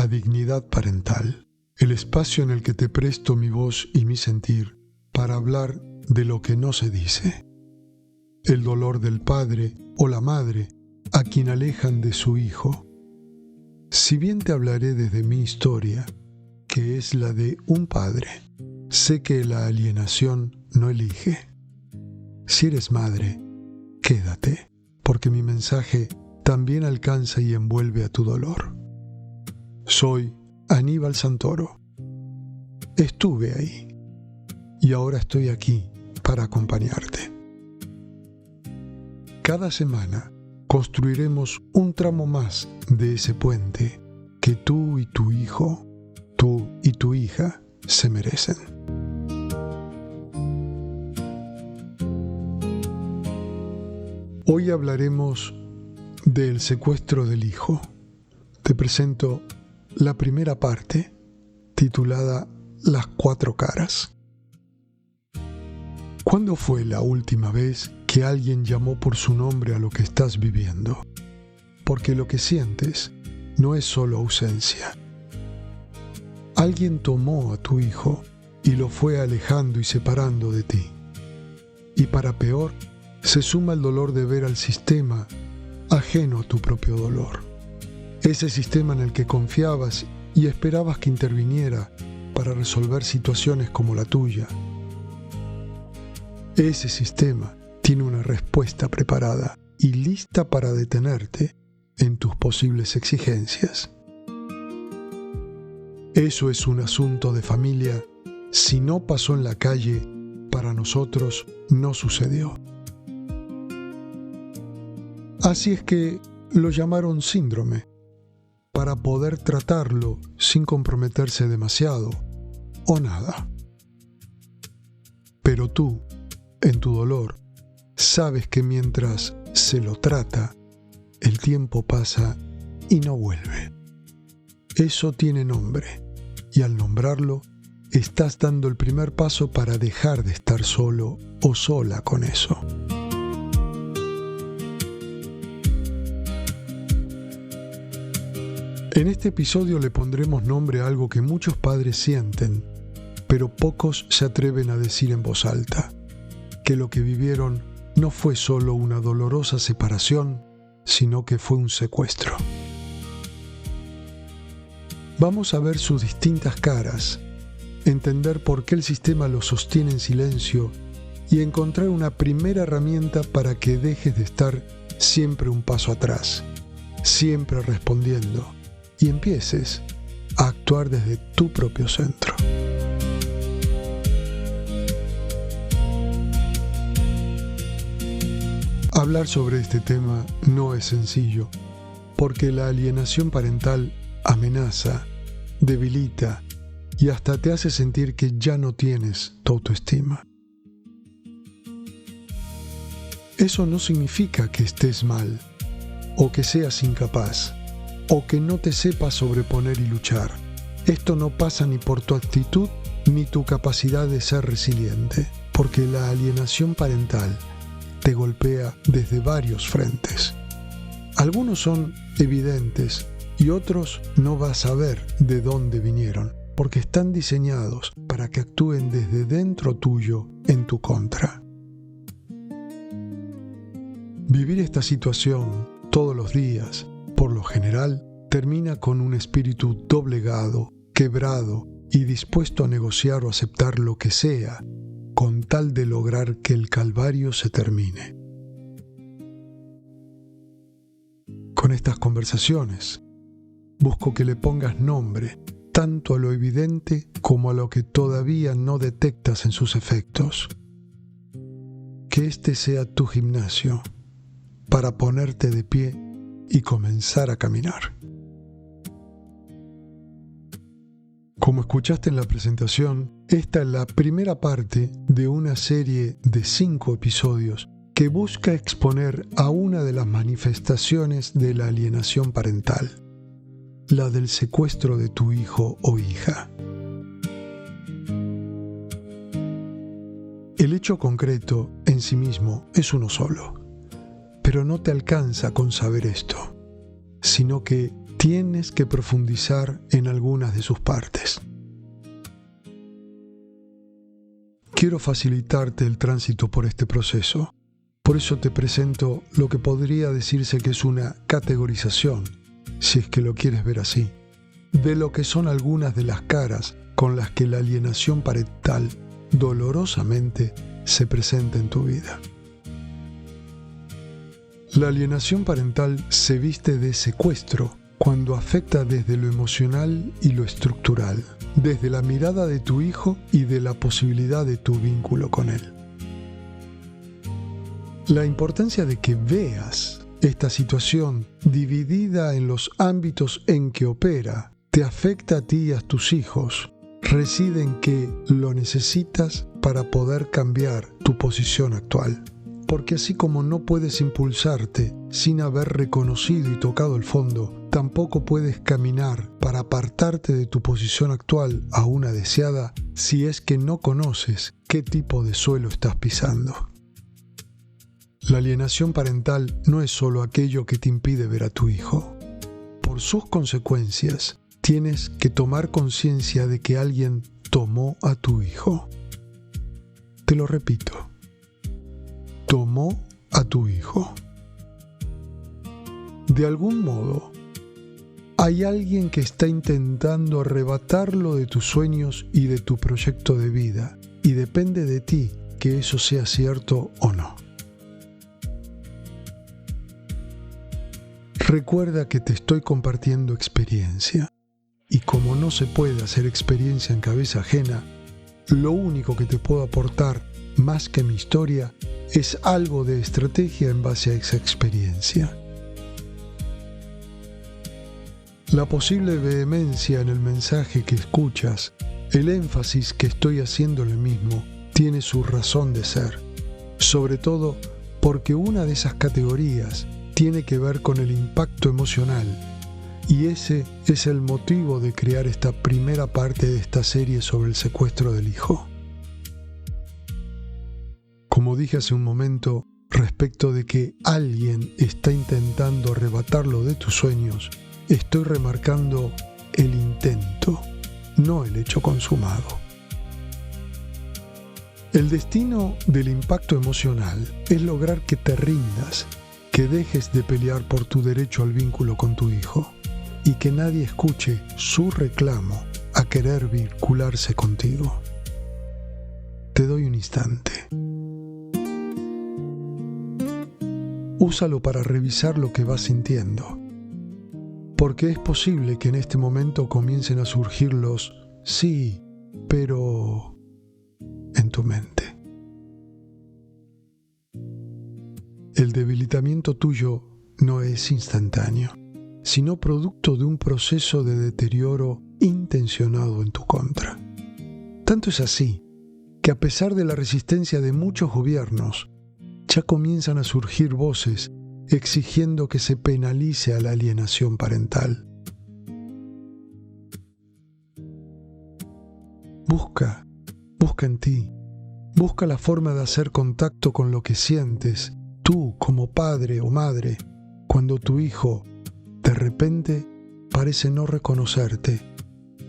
a Dignidad Parental, el espacio en el que te presto mi voz y mi sentir para hablar de lo que no se dice. El dolor del padre o la madre a quien alejan de su hijo. Si bien te hablaré desde mi historia, que es la de un padre, sé que la alienación no elige. Si eres madre, quédate, porque mi mensaje también alcanza y envuelve a tu dolor. Soy Aníbal Santoro. Estuve ahí y ahora estoy aquí para acompañarte. Cada semana construiremos un tramo más de ese puente que tú y tu hijo, tú y tu hija se merecen. Hoy hablaremos del secuestro del hijo. Te presento la primera parte, titulada Las 4 caras. ¿Cuándo fue la última vez que alguien llamó por su nombre a lo que estás viviendo? Porque lo que sientes no es solo ausencia. Alguien tomó a tu hijo y lo fue alejando y separando de ti. Y para peor, se suma el dolor de ver al sistema ajeno a tu propio dolor. Ese sistema en el que confiabas y esperabas que interviniera para resolver situaciones como la tuya. Ese sistema tiene una respuesta preparada y lista para detenerte en tus posibles exigencias. Eso es un asunto de familia. Si no pasó en la calle, para nosotros no sucedió. Así es que lo llamaron síndrome, para poder tratarlo sin comprometerse demasiado o nada. Pero tú, en tu dolor, sabes que mientras se lo trata, el tiempo pasa y no vuelve. Eso tiene nombre, y al nombrarlo, estás dando el primer paso para dejar de estar solo o sola con eso. En este episodio le pondremos nombre a algo que muchos padres sienten, pero pocos se atreven a decir en voz alta, que lo que vivieron no fue solo una dolorosa separación, sino que fue un secuestro. Vamos a ver sus distintas caras, entender por qué el sistema lo sostiene en silencio y encontrar una primera herramienta para que dejes de estar siempre un paso atrás, siempre respondiendo, y empieces a actuar desde tu propio centro. Hablar sobre este tema no es sencillo, porque la alienación parental amenaza, debilita y hasta te hace sentir que ya no tienes tu autoestima. Eso no significa que estés mal, o que seas incapaz, o que no te sepas sobreponer y luchar. Esto no pasa ni por tu actitud ni tu capacidad de ser resiliente, porque la alienación parental te golpea desde varios frentes. Algunos son evidentes y otros no vas a ver de dónde vinieron, porque están diseñados para que actúen desde dentro tuyo en tu contra. Vivir esta situación todos los días, por lo general, termina con un espíritu doblegado, quebrado y dispuesto a negociar o aceptar lo que sea, con tal de lograr que el calvario se termine. Con estas conversaciones, busco que le pongas nombre tanto a lo evidente como a lo que todavía no detectas en sus efectos. Que este sea tu gimnasio para ponerte de pie y comenzar a caminar. Como escuchaste en la presentación, esta es la primera parte de una serie de 5 episodios que busca exponer a una de las manifestaciones de la alienación parental, la del secuestro de tu hijo o hija. El hecho concreto en sí mismo es uno solo, pero no te alcanza con saber esto, sino que tienes que profundizar en algunas de sus partes. Quiero facilitarte el tránsito por este proceso. Por eso te presento lo que podría decirse que es una categorización, si es que lo quieres ver así, de lo que son algunas de las caras con las que la alienación parental dolorosamente se presenta en tu vida. La alienación parental se viste de secuestro cuando afecta desde lo emocional y lo estructural, desde la mirada de tu hijo y de la posibilidad de tu vínculo con él. La importancia de que veas esta situación dividida en los ámbitos en que opera te afecta a ti y a tus hijos, reside en que lo necesitas para poder cambiar tu posición actual. Porque así como no puedes impulsarte sin haber reconocido y tocado el fondo, tampoco puedes caminar para apartarte de tu posición actual a una deseada si es que no conoces qué tipo de suelo estás pisando. La alienación parental no es solo aquello que te impide ver a tu hijo. Por sus consecuencias, tienes que tomar conciencia de que alguien tomó a tu hijo. Te lo repito. Tomó a tu hijo. De algún modo, hay alguien que está intentando arrebatarlo de tus sueños y de tu proyecto de vida, y depende de ti que eso sea cierto o no. Recuerda que te estoy compartiendo experiencia, y como no se puede hacer experiencia en cabeza ajena, lo único que te puedo aportar, más que mi historia, es algo de estrategia en base a esa experiencia. La posible vehemencia en el mensaje que escuchas, el énfasis que estoy haciendo en el mismo, tiene su razón de ser, sobre todo porque una de esas categorías tiene que ver con el impacto emocional, y ese es el motivo de crear esta primera parte de esta serie sobre el secuestro del hijo. Como dije hace un momento, respecto de que alguien está intentando arrebatarlo de tus sueños, estoy remarcando el intento, no el hecho consumado. El destino del impacto emocional es lograr que te rindas, que dejes de pelear por tu derecho al vínculo con tu hijo y que nadie escuche su reclamo a querer vincularse contigo. Te doy un instante. Úsalo para revisar lo que vas sintiendo, porque es posible que en este momento comiencen a surgir los sí, pero en tu mente. El debilitamiento tuyo no es instantáneo, sino producto de un proceso de deterioro intencionado en tu contra. Tanto es así que a pesar de la resistencia de muchos gobiernos, ya comienzan a surgir voces exigiendo que se penalice a la alienación parental. Busca en ti, busca la forma de hacer contacto con lo que sientes, tú como padre o madre, cuando tu hijo de repente parece no reconocerte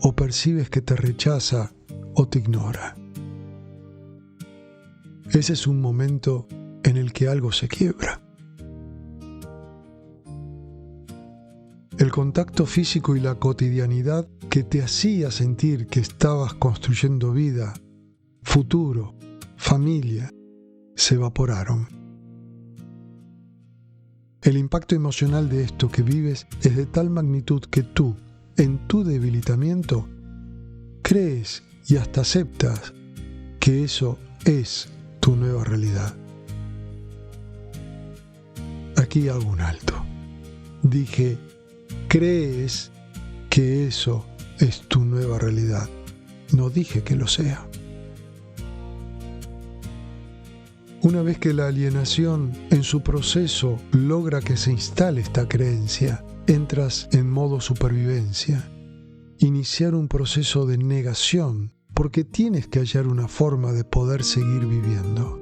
o percibes que te rechaza o te ignora. Ese es un momento en el que algo se quiebra. El contacto físico y la cotidianidad que te hacía sentir que estabas construyendo vida, futuro, familia, se evaporaron. El impacto emocional de esto que vives es de tal magnitud que tú, en tu debilitamiento, crees y hasta aceptas que eso es tu nueva realidad. Aquí hago un alto. Dije, crees que eso es tu nueva realidad. No dije que lo sea. Una vez que la alienación en su proceso logra que se instale esta creencia, entras en modo supervivencia. Iniciar un proceso de negación, porque tienes que hallar una forma de poder seguir viviendo.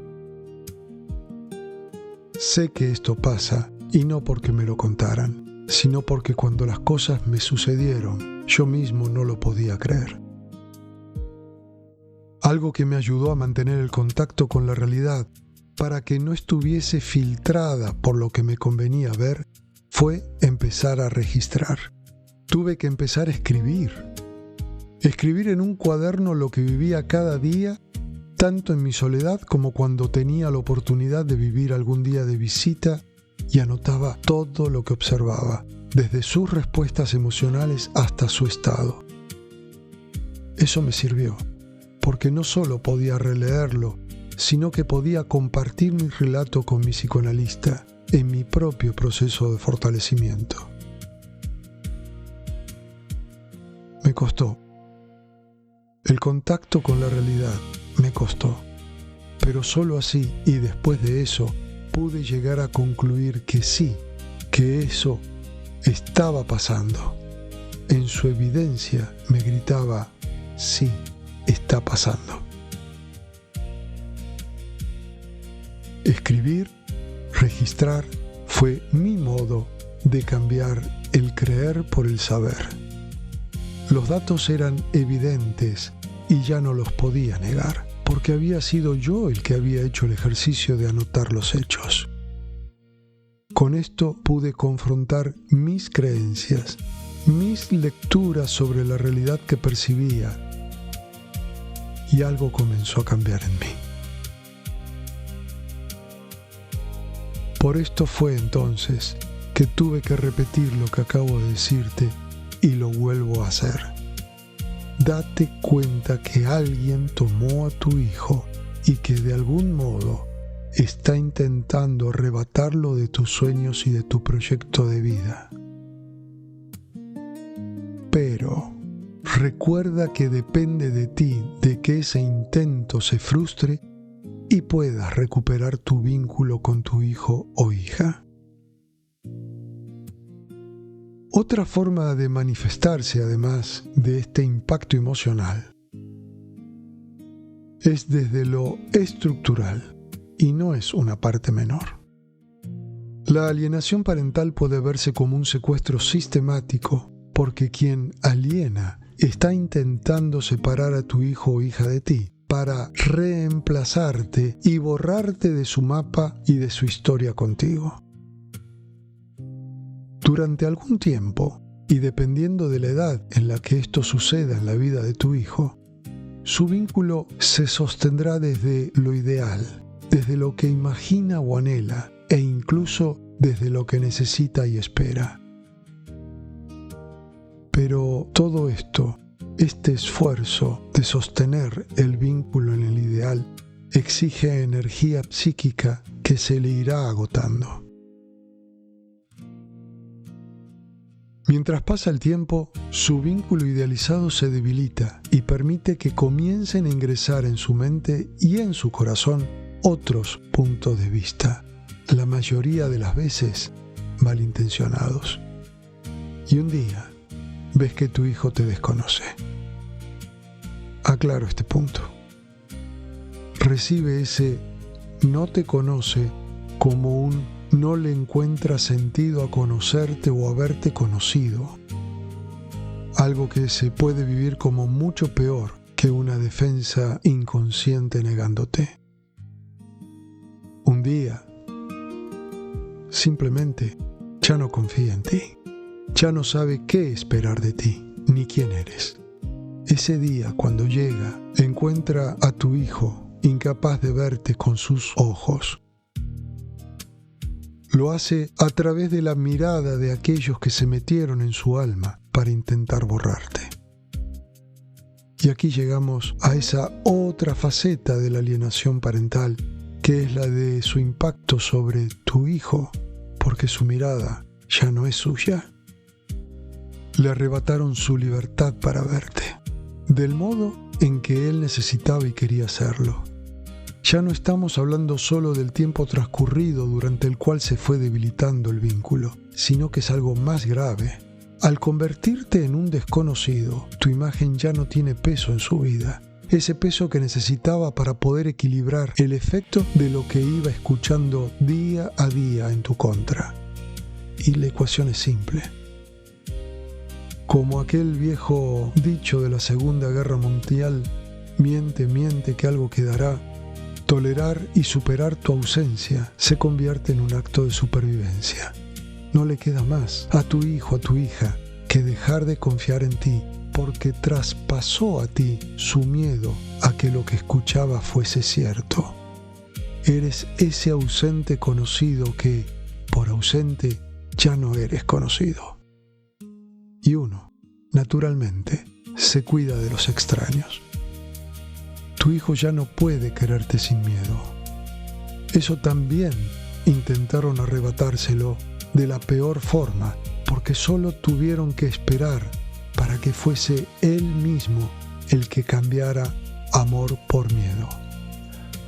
Sé que esto pasa, y no porque me lo contaran. sino porque cuando las cosas me sucedieron, yo mismo no lo podía creer. Algo que me ayudó a mantener el contacto con la realidad para que no estuviese filtrada por lo que me convenía ver fue empezar a registrar. Tuve que empezar a escribir. Escribir en un cuaderno lo que vivía cada día, tanto en mi soledad como cuando tenía la oportunidad de vivir algún día de visita, y anotaba todo lo que observaba, desde sus respuestas emocionales hasta su estado. Eso me sirvió, porque no solo podía releerlo, sino que podía compartir mi relato con mi psicoanalista en mi propio proceso de fortalecimiento. Me costó. El contacto con la realidad me costó, pero solo así y después de eso pude llegar a concluir que sí, que eso estaba pasando. En su evidencia me gritaba, sí, está pasando. Escribir, registrar, fue mi modo de cambiar el creer por el saber. Los datos eran evidentes y ya no los podía negar, porque había sido yo el que había hecho el ejercicio de anotar los hechos. Con esto pude confrontar mis creencias, mis lecturas sobre la realidad que percibía, y algo comenzó a cambiar en mí. Por esto fue entonces que tuve que repetir lo que acabo de decirte y lo vuelvo a hacer. Date cuenta que alguien tomó a tu hijo y que de algún modo está intentando arrebatarlo de tus sueños y de tu proyecto de vida. Pero recuerda que depende de ti de que ese intento se frustre y puedas recuperar tu vínculo con tu hijo o hija. Otra forma de manifestarse, además de este impacto emocional, es desde lo estructural y no es una parte menor. La alienación parental puede verse como un secuestro sistemático porque quien aliena está intentando separar a tu hijo o hija de ti para reemplazarte y borrarte de su mapa y de su historia contigo. Durante algún tiempo, y dependiendo de la edad en la que esto suceda en la vida de tu hijo, su vínculo se sostendrá desde lo ideal, desde lo que imagina o anhela, e incluso desde lo que necesita y espera. Pero todo esto, este esfuerzo de sostener el vínculo en el ideal, exige energía psíquica que se le irá agotando. Mientras pasa el tiempo, su vínculo idealizado se debilita y permite que comiencen a ingresar en su mente y en su corazón otros puntos de vista, la mayoría de las veces malintencionados. Y un día ves que tu hijo te desconoce. Aclaro este punto. Recibe ese no te conoce como un no le encuentra sentido a conocerte o haberte conocido. Algo que se puede vivir como mucho peor que una defensa inconsciente negándote. Un día, simplemente, ya no confía en ti. Ya no sabe qué esperar de ti, ni quién eres. Ese día, cuando llega, encuentra a tu hijo incapaz de verte con sus ojos. Lo hace a través de la mirada de aquellos que se metieron en su alma para intentar borrarte. Y aquí llegamos a esa otra faceta de la alienación parental, que es la de su impacto sobre tu hijo, porque su mirada ya no es suya. Le arrebataron su libertad para verte, del modo en que él necesitaba y quería hacerlo. Ya no estamos hablando solo del tiempo transcurrido durante el cual se fue debilitando el vínculo, sino que es algo más grave. Al convertirte en un desconocido, tu imagen ya no tiene peso en su vida. Ese peso que necesitaba para poder equilibrar el efecto de lo que iba escuchando día a día en tu contra. y la ecuación es simple. Como aquel viejo dicho de la Segunda Guerra Mundial, miente, miente que algo quedará, tolerar y superar tu ausencia se convierte en un acto de supervivencia. No le queda más a tu hijo, a tu hija, que dejar de confiar en ti, porque traspasó a ti su miedo a que lo que escuchaba fuese cierto. Eres ese ausente conocido que, por ausente, ya no eres conocido. Y uno, naturalmente, se cuida de los extraños. Tu hijo ya no puede quererte sin miedo. Eso también intentaron arrebatárselo de la peor forma, porque solo tuvieron que esperar para que fuese él mismo el que cambiara amor por miedo.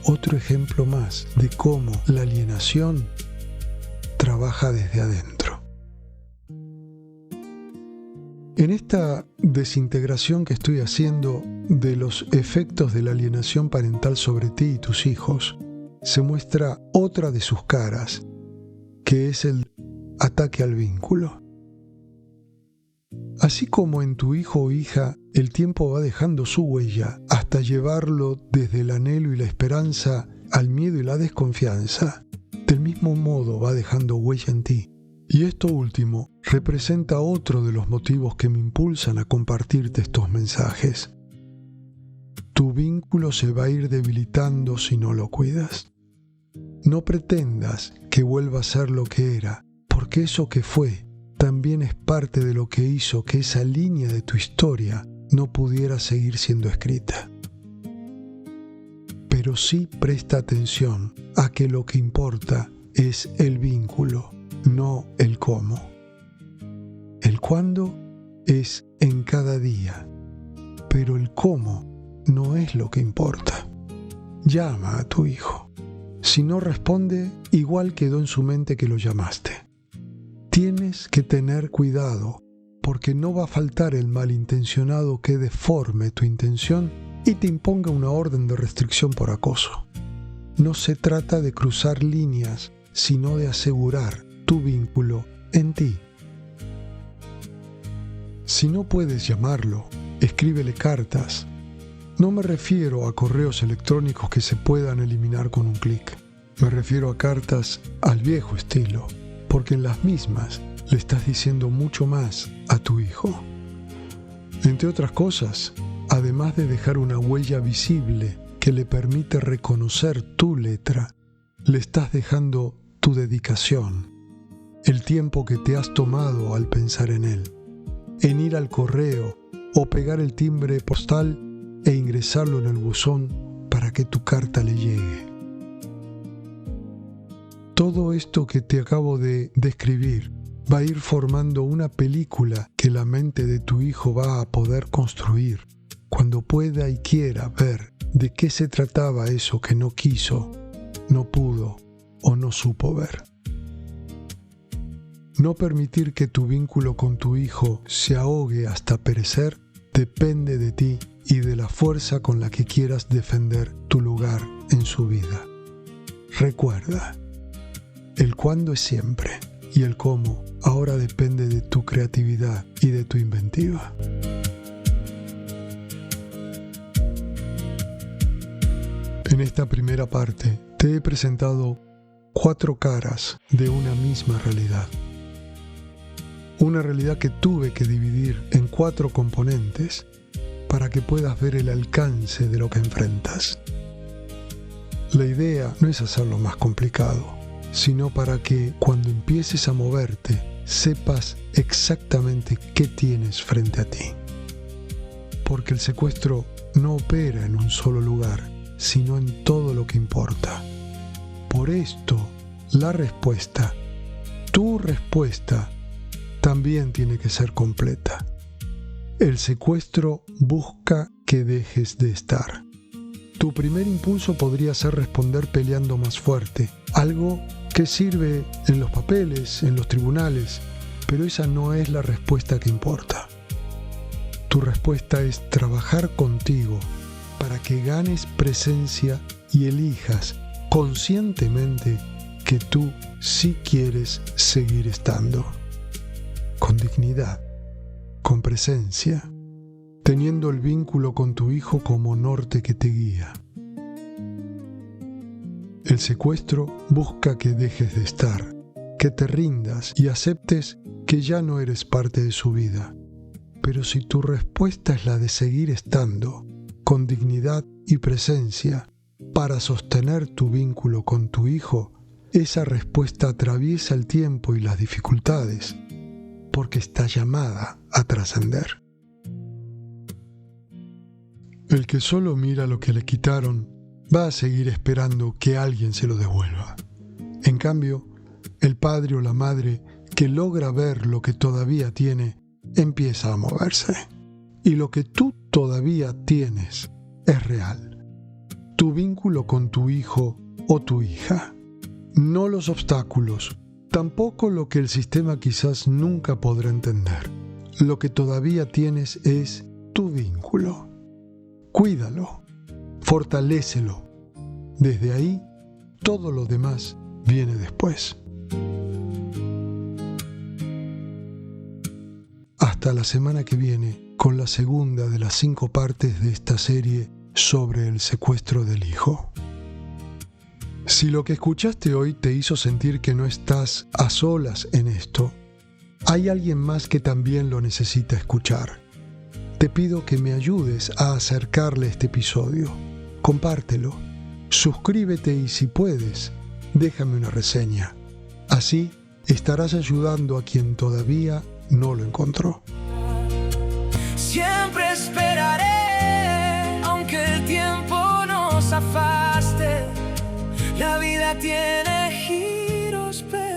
Otro ejemplo más de cómo la alienación trabaja desde adentro. En esta desintegración que estoy haciendo de los efectos de la alienación parental sobre ti y tus hijos, se muestra otra de sus caras, que es el ataque al vínculo. Así como en tu hijo o hija el tiempo va dejando su huella hasta llevarlo desde el anhelo y la esperanza al miedo y la desconfianza, del mismo modo va dejando huella en ti. Y esto último representa otro de los motivos que me impulsan a compartirte estos mensajes. Tu vínculo se va a ir debilitando si no lo cuidas. No pretendas que vuelva a ser lo que era, porque eso que fue también es parte de lo que hizo que esa línea de tu historia no pudiera seguir siendo escrita. Pero sí presta atención a que lo que importa es el vínculo, no el cómo. El cuándo es en cada día, pero el cómo no es lo que importa. Llama a tu hijo. Si no responde, igual quedó en su mente que lo llamaste. Tienes que tener cuidado, porque no va a faltar el malintencionado que deforme tu intención y te imponga una orden de restricción por acoso. No se trata de cruzar líneas, sino de asegurar tu vínculo en ti. Si no puedes llamarlo, escríbele cartas. No me refiero a correos electrónicos que se puedan eliminar con un clic. Me refiero a cartas al viejo estilo, porque en las mismas le estás diciendo mucho más a tu hijo. Entre otras cosas, además de dejar una huella visible que le permite reconocer tu letra, le estás dejando tu dedicación, el tiempo que te has tomado al pensar en él, en ir al correo o pegar el timbre postal e ingresarlo en el buzón para que tu carta le llegue. Todo esto que te acabo de describir va a ir formando una película que la mente de tu hijo va a poder construir cuando pueda y quiera ver de qué se trataba eso que no quiso, no pudo o no supo ver. No permitir que tu vínculo con tu hijo se ahogue hasta perecer depende de ti y de la fuerza con la que quieras defender tu lugar en su vida. Recuerda, el cuándo es siempre y el cómo ahora depende de tu creatividad y de tu inventiva. En esta primera parte te he presentado 4 caras de una misma realidad. Una realidad que tuve que dividir en 4 componentes para que puedas ver el alcance de lo que enfrentas. La idea no es hacerlo más complicado, sino para que cuando empieces a moverte sepas exactamente qué tienes frente a ti. Porque el secuestro no opera en un solo lugar, sino en todo lo que importa. Por esto, la respuesta, tu respuesta, también tiene que ser completa. El secuestro busca que dejes de estar. Tu primer impulso podría ser responder peleando más fuerte, algo que sirve en los papeles, en los tribunales, pero esa no es la respuesta que importa. Tu respuesta es trabajar contigo para que ganes presencia y elijas conscientemente que tú sí quieres seguir estando, con dignidad, con presencia, teniendo el vínculo con tu hijo como norte que te guía. El secuestro busca que dejes de estar, que te rindas y aceptes que ya no eres parte de su vida. Pero si tu respuesta es la de seguir estando, con dignidad y presencia, para sostener tu vínculo con tu hijo, esa respuesta atraviesa el tiempo y las dificultades, porque está llamada a trascender. El que solo mira lo que le quitaron, va a seguir esperando que alguien se lo devuelva. En cambio, el padre o la madre que logra ver lo que todavía tiene, empieza a moverse. Y lo que tú todavía tienes es real. Tu vínculo con tu hijo o tu hija. No los obstáculos, tampoco lo que el sistema quizás nunca podrá entender. Lo que todavía tienes es tu vínculo. Cuídalo, fortalécelo. Desde ahí, todo lo demás viene después. Hasta la semana que viene con la segunda de las 5 partes de esta serie sobre el secuestro del hijo. Si lo que escuchaste hoy te hizo sentir que no estás a solas en esto, hay alguien más que también lo necesita escuchar. Te pido que me ayudes a acercarle este episodio. Compártelo, suscríbete y si puedes, déjame una reseña. Así estarás ayudando a quien todavía no lo encontró. Siempre esperaré, aunque el tiempo nos afaste. La vida tiene giros, pero